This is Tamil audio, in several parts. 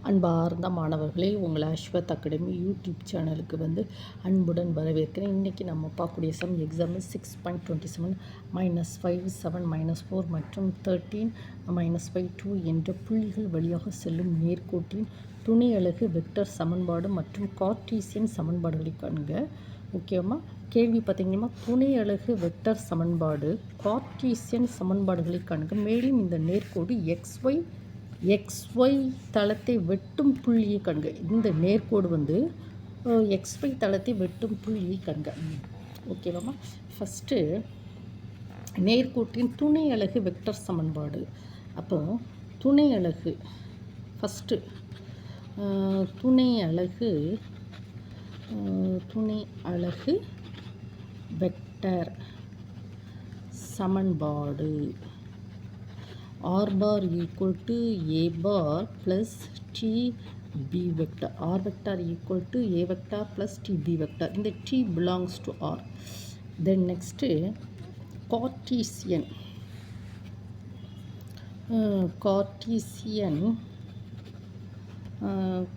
அன்பார்ந்த மாணவர்களே, உங்கள் அஸ்வத் அகாடமி யூடியூப் சேனலுக்கு அன்புடன் வரவேற்கிறேன். இன்றைக்கி நம்ம பார்க்கக்கூடிய சம் எக்ஸாம்பிள் 6.27 -5 7 -4 மற்றும் 13 -5 2 என்ற புள்ளிகள் வழியாக செல்லும் நேர்கோட்டின் துணை அலகு வெக்டர் சமன்பாடு மற்றும் கார்ட்டீசியன் சமன்பாடுகளை காண்க. முக்கியமாக கேள்வி பார்த்திங்கன்னா, துணை அலகு வெக்டர் சமன்பாடு கார்ட்டீசியன் சமன்பாடுகளை காண்க. மேலும் இந்த நேர்கோடு XY தளத்தை வெட்டும் புள்ளியை காண்க. இந்த நேர்கோடு XY தளத்தை வெட்டும் புள்ளியை காண்க. ஓகேவாம்மா? ஃபஸ்ட்டு நேர்கோட்டின் துணை அலகு வெக்டர் சமன்பாடு. அப்போ துணை அலகு ஃபஸ்ட்டு துணை அலகு வெக்டர் சமன்பாடு r bar equal to a bar plus t b vector. R vector equal to a vector plus t b vector. இந்த t belongs to r. Then next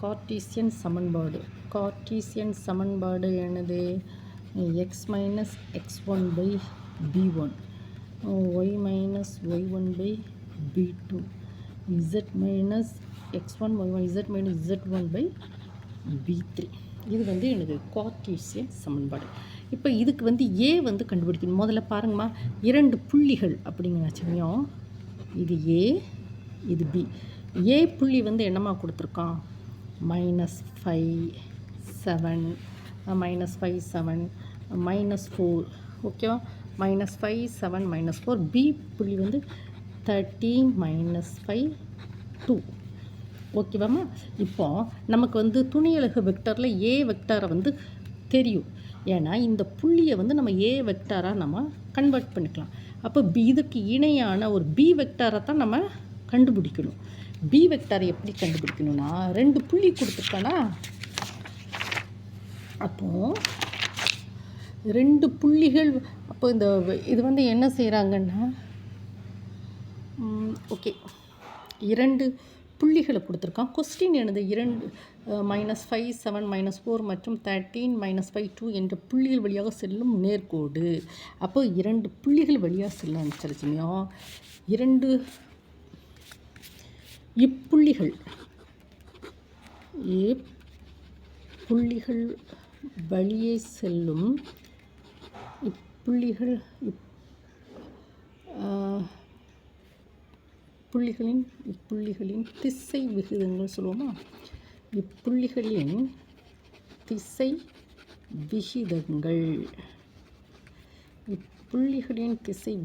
Cartesian சமன்பாடு. கார்ட்டீசியன் சமன்பாடு என்னது? x minus x1 by b1, y minus y1 by b2, z minus x1 y1, z minus z1 by b3. இது எனக்கு கார்ட்டீசியன் சமன்பாடு. இப்போ இதுக்கு ஏ கண்டுபிடிக்கணும். முதல்ல பாருங்கம்மா, இரண்டு புள்ளிகள் அப்படிங்கிற சமயம் இது ஏ, இது பி. ஏ புள்ளி என்னம்மா கொடுத்துருக்கான்? -5 7 -5 7 -4. ஓகேவா? -5 7 -4. பி புள்ளி 13 -5 2. ஓகேவாம்மா? இப்போ நமக்கு துணை அலகு வெக்டரில் ஏ வெக்டாரை தெரியும். ஏன்னா இந்த புள்ளியை நம்ம ஏ வெக்டாராக நம்ம கன்வெர்ட் பண்ணிக்கலாம். அப்போ இதுக்கு இணையான ஒரு பி வெக்டாரை தான் நம்ம கண்டுபிடிக்கணும். பி வெக்டாரை எப்படி கண்டுபிடிக்கணும்னா, ரெண்டு புள்ளி கொடுத்துருக்கானா, அப்போது ரெண்டு புள்ளிகள். அப்போ இது என்ன செய்கிறாங்கன்னா, ஓகே, இரண்டு புள்ளிகளை கொடுத்துருக்கான். கொஸ்டின் என்னது? -5 7 -4 மற்றும் 13 -5 2 என்ற புள்ளிகள் வழியாக செல்லும் நேர்கோடு. அப்போ இரண்டு புள்ளிகள் வழியாக செல்லும் நினச்சிருச்சுமையோ, இரண்டு இப்புள்ளிகள் வழியே செல்லும் இப்புள்ளிகளின் திசை விகிதங்கள் சொல்லுவோமா? இப்புள்ளிகளின் திசை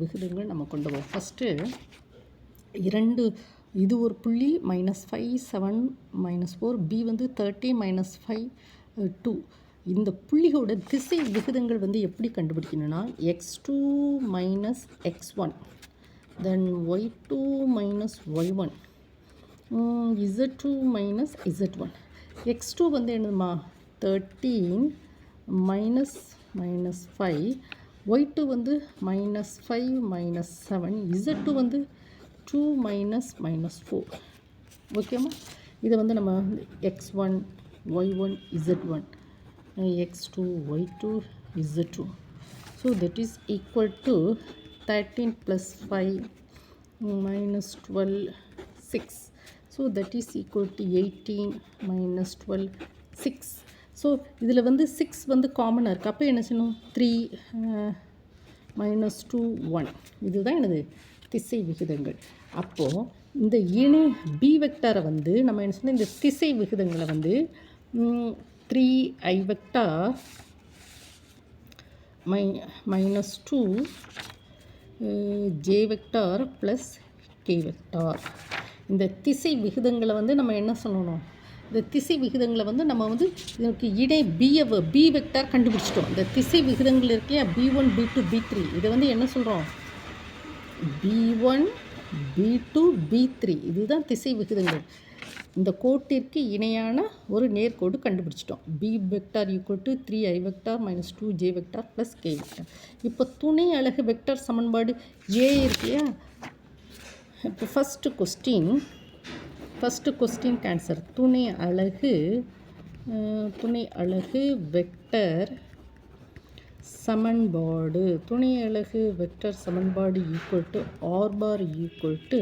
விகிதங்கள் நம்ம கொண்டு போவோம். ஃபஸ்ட்டு இரண்டு, இது ஒரு புள்ளி -5 7 -4, பி 13 -5 2. இந்த புள்ளிகளோட திசை விகிதங்கள் எப்படி கண்டுபிடிக்கணும்னா, x2 minus x1, then y2 minus y1, z2 minus z1. x2 என்னதுமா? 13 minus -5, y2 -5 minus 7, z2 2 minus -4. ஓகேம்மா? இதை நம்ம x1 y1 z1, x2 y2 z2. So that is equal to 13 plus 5 minus 12 6. So that is equal to 18 minus 12 6. So இதில் 6 காமனாக இருக்குது. அப்போ என்ன செய்யணும்? 3 minus 2 1. இதுதான் எனது திசை விகிதங்கள். அப்போது இந்த இணை பி வெக்டாரை நம்ம என்ன சொன்னால், இந்த திசை விகிதங்களை 3i vector -2 j vector plus k vector. இந்த திசை விகிதங்களை நம்ம என்ன சொல்லணும்? இந்த திசை விகிதங்களை நம்ம இதுக்கு இடை பி வெக்டார் கண்டுபிடிச்சிட்டோம். இந்த திசை விகிதங்கள் இருக்கையா, b1 b2 b3. இதை என்ன சொல்கிறோம்? b1 b2 b3. இதுதான் திசை விகிதங்கள். இந்த கோட்டிற்கு இணையான ஒரு நேர்கோடு கண்டுபிடிச்சிட்டோம். B vector equal to 3i vector -2 j vector plus k vector. இப்போ துணை அலகு வெக்டர் சமன்பாடு ஏ இருக்கையா. இப்போ first question, first question answer. துணை அலகு வெக்டர் சமன்பாடு. துணை அலகு வெக்டர் சமன்பாடு equal to R bar equal to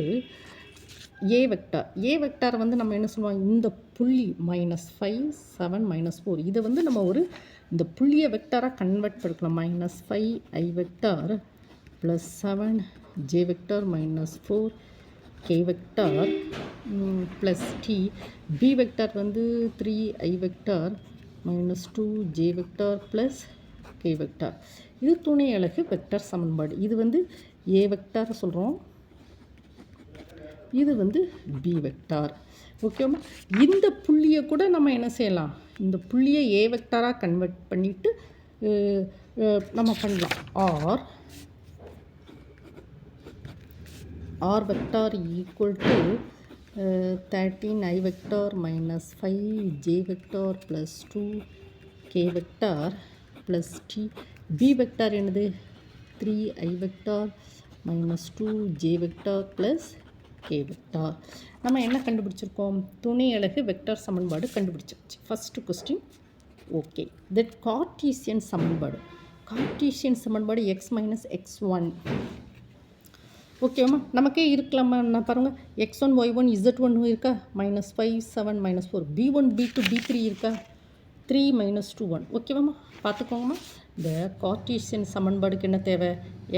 A vector. A vector வந்து நம்ம என்ன சொல்லுவோம், இந்த புள்ளி -5 7 -4 இதை வந்து நம்ம ஒரு இந்த புள்ளியை வெக்டாராக கன்வெர்ட் பண்ணிக்கலாம். -5 I vector plus 7 J vector -4 K vector plus T. B vector வந்து 3 I vector -2 J vector plus K vector. இது துணை அலகு வெக்டார் சமன்பாடு. இது வந்து ஏ வெக்டார் சொல்கிறோம், இது வந்து பி வெக்டார். ஓகேவா? இந்த புள்ளியை கூட நம்ம என்ன செய்யலாம், இந்த புள்ளியை ஏ வெக்டாராக கன்வெர்ட் பண்ணிவிட்டு நம்ம பண்ணலாம். R vector equal to 13 I vector -5 J vector plus 2 K vector plus T. B vector என்னது 3 I vector -2 J vector plus K vector. நம்ம என்ன கண்டுபிடிச்சிருக்கோம், துணை அலகு வெக்டார் சமன்பாடு கண்டுபிடிச்சிருச்சு. First question okay. That Cartesian சமன்பாடு. கார்ட்டீசியன் சமன்பாடு x - x1 ஓகேவா? நமக்கே இருக்கலாமா? நான் பாருங்கள், x1 y1 z1 இருக்கா, -5 7 -4 b1 b2 b3 இருக்கா, 3 -2 1. ஓகேவாம்மா? பார்த்துக்கோங்கம்மா. இந்த கார்ட்டீசியன் சமன்பாடுக்கு என்ன தேவை,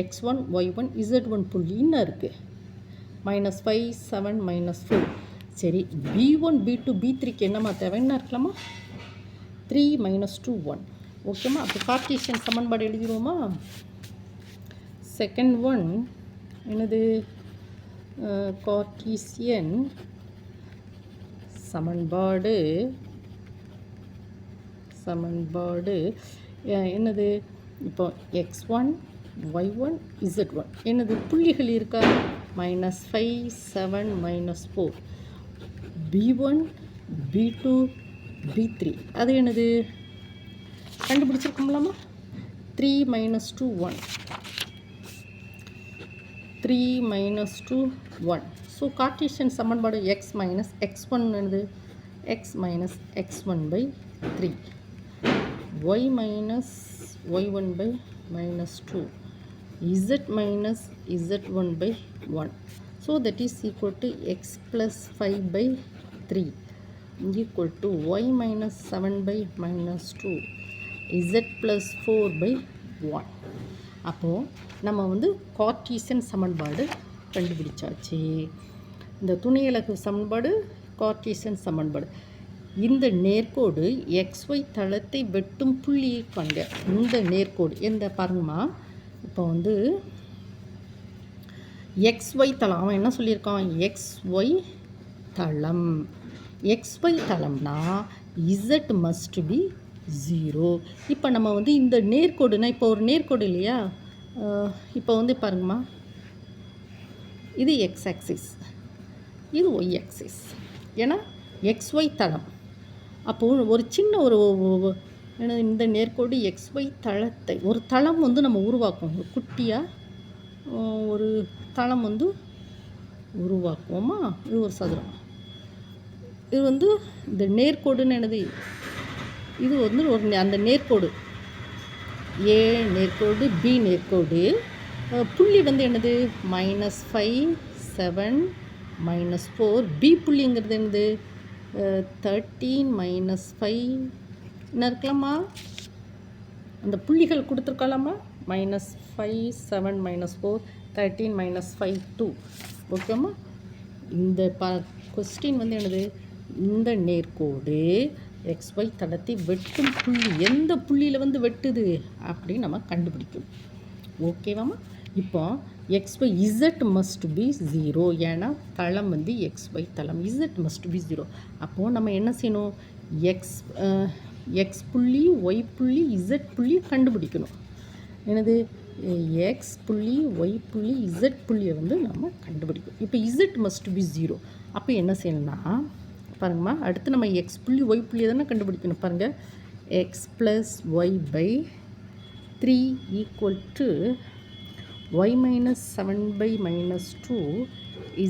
x1 y1 z1 புள்ளி இன்னும் இருக்குது, -5 7 -4. சரி, b1 b2 b3க்கு என்னம்மா தேவை, என்ன இருக்கலாமா, 3 -2 1. ஓகேம்மா? அப்போ கார்ட்டீசியன் சமன்பாடு எழுதிடுவோமா. செகண்ட் ஒன் என்னது, கார்ட்டீசியன் சமன்பாடு என்னது, இப்போ x1 y1 z1 என்னது புள்ளிகள் இருக்கா, -5 7 -4 b1 b2 b3 அது என்னது கண்டுபிடிச்சிருக்கோம்லாமா, 3 -2 1 3 -2 1. ஸோ கார்ட்டீசியன் சமன்பாடு x - x1 என்னது, x - x1 by 3 y - y1 by -2 z - z1 by 1. So that is equal to x plus 5 by 3 equal to y minus 7 by -2 z plus 4 by 1. அப்போது நம்ம வந்து கார்ட்டீசியன் சமன்பாடு கண்டுபிடிச்சாச்சு. இந்த துணை அலகு சமன்பாடு கார்ட்டீசியன் சமன்பாடு. இந்த நேர்கோடு XY தளத்தை வெட்டும் புள்ளியை காண்க. இந்த நேர்கோடு எந்த பாருங்கம்மா, இப்போ வந்து XY தளம், அவன் என்ன சொல்லியிருக்கான், XY தளம். XY தளம்னா Z must be 0. இப்போ நம்ம வந்து இந்த நேர்கோடுனா, இப்போ ஒரு நேர்கோடு இல்லையா, இப்போ வந்து பாருங்கம்மா, இது X ஆக்சிஸ், இது Y ஆக்சிஸ். ஏன்னா XY தளம். அப்போது ஒரு சின்ன ஒரு இந்த நேர்கோடு XY தளத்தை, ஒரு தளம் வந்து நம்ம உருவாக்குவோம், ஒரு குட்டியாக ஒரு தளம் வந்து உருவாக்குவோமா. இது ஒரு சதுரம், இது வந்து இந்த நேர்கோடுன்னு என்னது, இது வந்து ஒரு அந்த நேர்கோடு A நேர்கோடு B நேர்கோடு, புள்ளி வந்து என்னது -5 7 -4. B புள்ளிங்கிறது என்னது 13 -5 என்ன இருக்கலாமா, அந்த புள்ளிகள் கொடுத்துருக்கலாமா, -5 7 -4 13 -5 2. ஓகேம்மா? இந்த கொஸ்டின் வந்து என்னது, இந்த நேர்கோடு XY தளத்தை வெட்டும் புள்ளி எந்த புள்ளியில் வந்து வெட்டுது அப்படின்னு நம்ம கண்டுபிடிக்கணும். ஓகேவாம்மா? இப்போ XY Z மஸ்ட் பி 0. ஏன்னா தளம் வந்து XY தளம், Z மஸ்ட் பி 0. அப்போது நம்ம என்ன செய்யணும், X புள்ளி Y புள்ளி Z புள்ளி கண்டுபிடிக்கணும். என்னது, X புள்ளி Y புள்ளி Z புள்ளியை வந்து நம்ம கண்டுபிடிக்கணும். இப்போ Z மஸ்ட் பி 0. அப்போ என்ன செய்யணும்னா பாருங்கம்மா, அடுத்து நம்ம X புள்ளி Y புள்ளியை தானே கண்டுபிடிக்கணும். பாருங்கள், X plus Y by 3 equal to y minus 7 by -2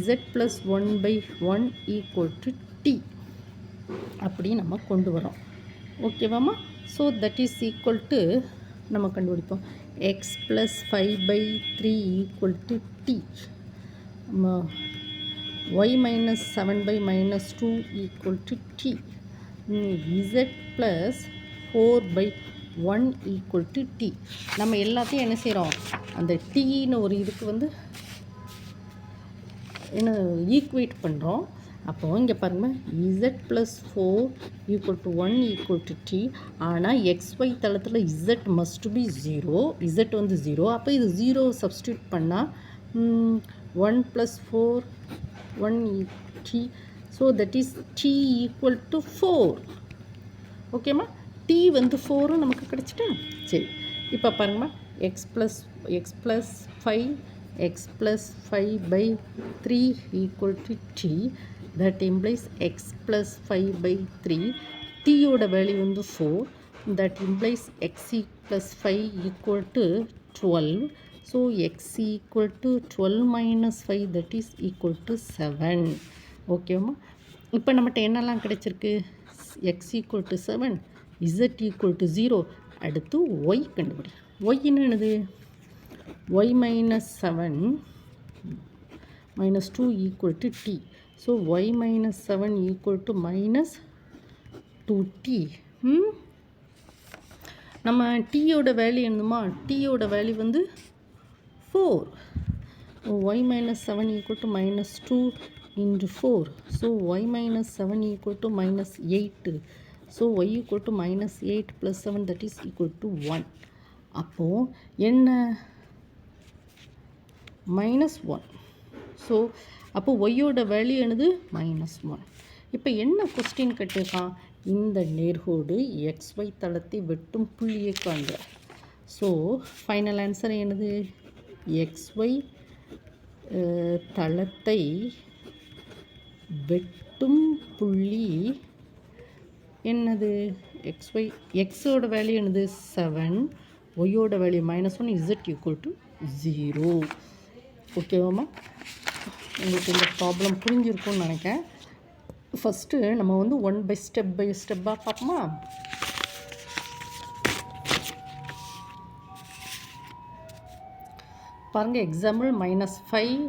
z plus 1 by 1 equal to t அப்படி நம்ம கொண்டு வரோம். ஓகேவாம்மா? So that is equal to நம்ம கண்டுபிடிப்போம் x plus 5/3 equal to t, y minus 7/-2 equal to t, z plus 4/1 equal to t. நம்ம எல்லாத்தையும் என்ன செய்கிறோம், அந்த டீன்னு ஒரு இதுக்கு வந்து என்ன ஈக்குவேட் பண்ணுறோம். அப்போது இங்கே பாருங்கள், Z plus 4 equal to 1 equal to T. ஆனால் எக்ஸ்ஒய் தளத்தில் இசட் மஸ்ட் பி 0, இசட் வந்து 0. அப்போ இது 0 சப்ஸ்டியூட் பண்ணால் 1 + 4 1 T. So that is T equal to 4. ஓகேம்மா? டி வந்து 4 நமக்கு கிடச்சிட்டா. சரி, இப்போ பாருங்கம்மா, X plus 5 x plus 5/3 equal to t. That implies x plus 5/3. t ஓட வேல்யூ வந்து 4. That implies x plus 5 equal to 12. So x equal to 12 minus 5, that is equal to 7. ஓகேம்மா? இப்போ நம்மகிட்ட என்னெல்லாம் கிடைச்சிருக்கு? x equal to 7, z equal to 0. அடுத்து y கண்டுபிடி. y என்னது? y minus 7 minus 2 equal to t. So y minus 7 equal to minus 2t. நம்ம t-யோட வேல்யூ என்னமா? t-யோட வேல்யூ வந்து 4. y minus 7 equal to minus 2 into 4. So y minus 7 equal to minus 8. So y equal to minus 8 plus 7, that is equal to 1. அப்போது என்ன? -1. ஸோ அப்போ ஒய்யோட வேல்யூ என்னது? -1. இப்போ என்ன கொஸ்டின் கேட்டிருக்கான்? இந்த நேர்கோடு XY தளத்தை வெட்டும் புள்ளியை காண்க. ஸோ ஃபைனல் ஆன்சர் என்னது? XY தளத்தை வெட்டும் புள்ளி என்னது? XY, எக்ஸோட வேல்யூ என்னது? 7, ஒய்யோட வேல்யூ -1, Z ஈக்குவல் டு 0. ஓகேவாம்மா? உங்களுக்கு இந்த ப்ராப்ளம் புரிஞ்சிருக்கும்னு நினைக்கிறேன். ஃபஸ்ட்டு நம்ம வந்து ஸ்டெப் பை ஸ்டெப்பாக பார்ப்போமா? பாருங்கள், எக்ஸாம்பிள் -5,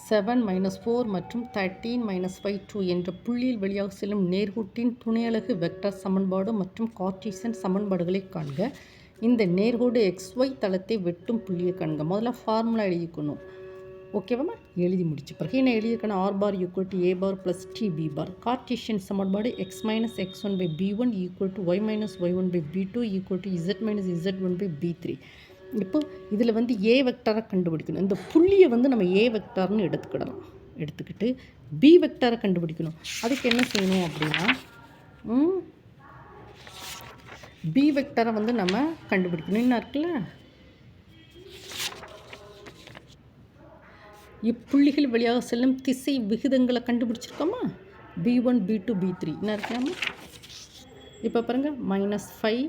7, -4 மற்றும் 13, -5, 2 என்ற புள்ளியில் வழியாக செல்லும் நேர்கோட்டின் துணையலகு வெக்டர் சமன்பாடு மற்றும் கார்ட்டீசியன் சமன்பாடுகளை காண்க. இந்த நேர்கோடு XY தளத்தை வெட்டும் புள்ளியை காண்க. முதல்ல ஃபார்முலா எழுதிக்கணும். ஓகேவாம்மா? எழுதி முடிச்ச பிறகு என்ன எழுதியிருக்கணும்? R bar equal to A bar plus T B bar. Cartesian சமன்பாடு x minus x1/b1 equal to y minus y1/b2 equal to z minus z1/b3. இப்போ இதில் வந்து ஏ வெக்டாரை கண்டுபிடிக்கணும். இந்த புள்ளியை வந்து நம்ம ஏ வெக்டார்னு எடுத்துக்கிட்டு பி வெக்டாரை கண்டுபிடிக்கணும். அதுக்கு என்ன செய்யணும் அப்படின்னா, பி வெக்டரை வந்து நம்ம கண்டுபிடிக்கணும். என்ன இருக்குல்ல, இப்புள்ளிகள் வழியாக செல்லும் திசை விகிதங்களை கண்டுபிடிச்சிருக்கோமா? B1, B2, B3 என்ன இருக்காமா? இப்போ பாருங்கள், -5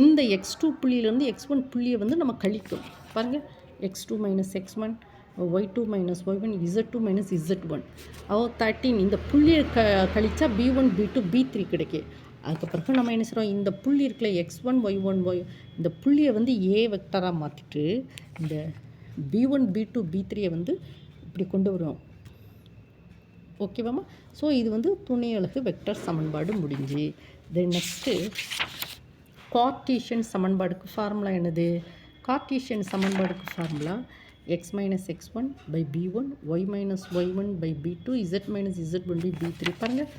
இந்த x2 புள்ளியிலேருந்து x1 புள்ளியை வந்து நம்ம கழிக்கணும். பாருங்கள், x2 minus x1, y2 minus y1, z2 minus z1. 13 இந்த புள்ளியை கழிச்சா B1, B2, B3 கிடைக்கும். அதுக்கப்புறம் நம்ம என்ன செய்கிறோம்? இந்த புள்ளி இருக்குல்ல x1, y1, y, இந்த புள்ளியை வந்து ஏ வெக்டராக மாற்றிட்டு இந்த B1, B2, B3 வந்து இப்படி கொண்டு வருவோம். ஓகேவாம்மா? ஸோ இது வந்து துணையலகு வெக்டர் சமன்பாடு முடிஞ்சு. தென் நெக்ஸ்ட்டு கார்ட்டீசியன் சமன்பாடுக்கு ஃபார்முலா என்னது? கார்ட்டீசியன் சமன்பாடுக்கு formula x minus x1 by b1, y minus y1 by b2, z minus z1 by b3. பாருங்கள்,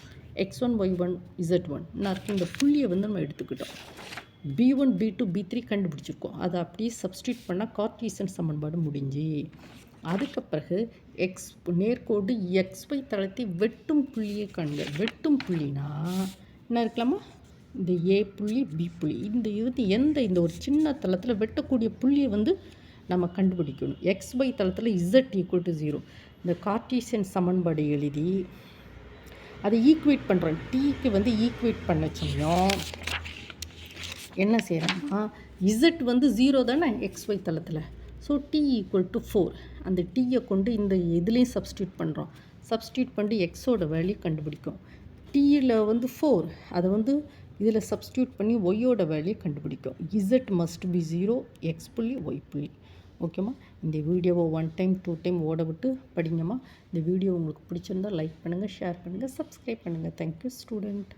x1, y1, z1 நான் இந்த புள்ளியை வந்து நம்ம எடுத்துக்கிட்டோம். b1, b2, b3 கண்டுபிடிச்சிருக்கோம். அதை அப்படியே சப்ஸ்டியூட் பண்ணால் கார்ட்டீசியன் சமன்பாடு முடிஞ்சு. அதுக்கு பிறகு நேர்கோடு XY தளத்தை வெட்டும் புள்ளியை காண்க. வெட்டும் புள்ளினா என்ன இருக்கலாமா? இந்த ஏ புள்ளி, பி புள்ளி, இந்த ஒரு சின்ன தளத்தில் வெட்டக்கூடிய புள்ளியை வந்து நம்ம கண்டுபிடிக்கணும். XY தளத்தில் Z ஈக்குவல் டு 0. இந்த கார்ட்டீசியன் சமன்பாடு எழுதி அதை ஈக்குவேட் பண்ணுறோம். டீக்கு வந்து ஈக்குவேட் பண்ண சமயம் என்ன செய்கிறோம்னா, Z வந்து 0 தானே XY தளத்தில். So T equal to 4. அந்த டீயை கொண்டு இந்த இதுலேயும் சப்ஸ்டியூட் பண்ணுறோம். சப்ஸ்டியூட் பண்ணி எக்ஸோட வேல்யூ கண்டுபிடிக்கும். டீயில் வந்து 4 அதை வந்து இதில் சப்ஸ்டியூட் பண்ணி ஒய்யோட வேல்யூ கண்டுபிடிக்கும். இசட் மஸ்ட் பி 0, எக்ஸ் புள்ளி ஒய் புள்ளி. ஓகேம்மா, இந்த வீடியோவை 1 டைம் 2 டைம் ஓட விட்டு படிங்கம்மா. இந்த வீடியோ உங்களுக்கு பிடிச்சிருந்தால் லைக் பண்ணுங்கள், ஷேர் பண்ணுங்கள், சப்ஸ்கிரைப் பண்ணுங்கள். Thank you student.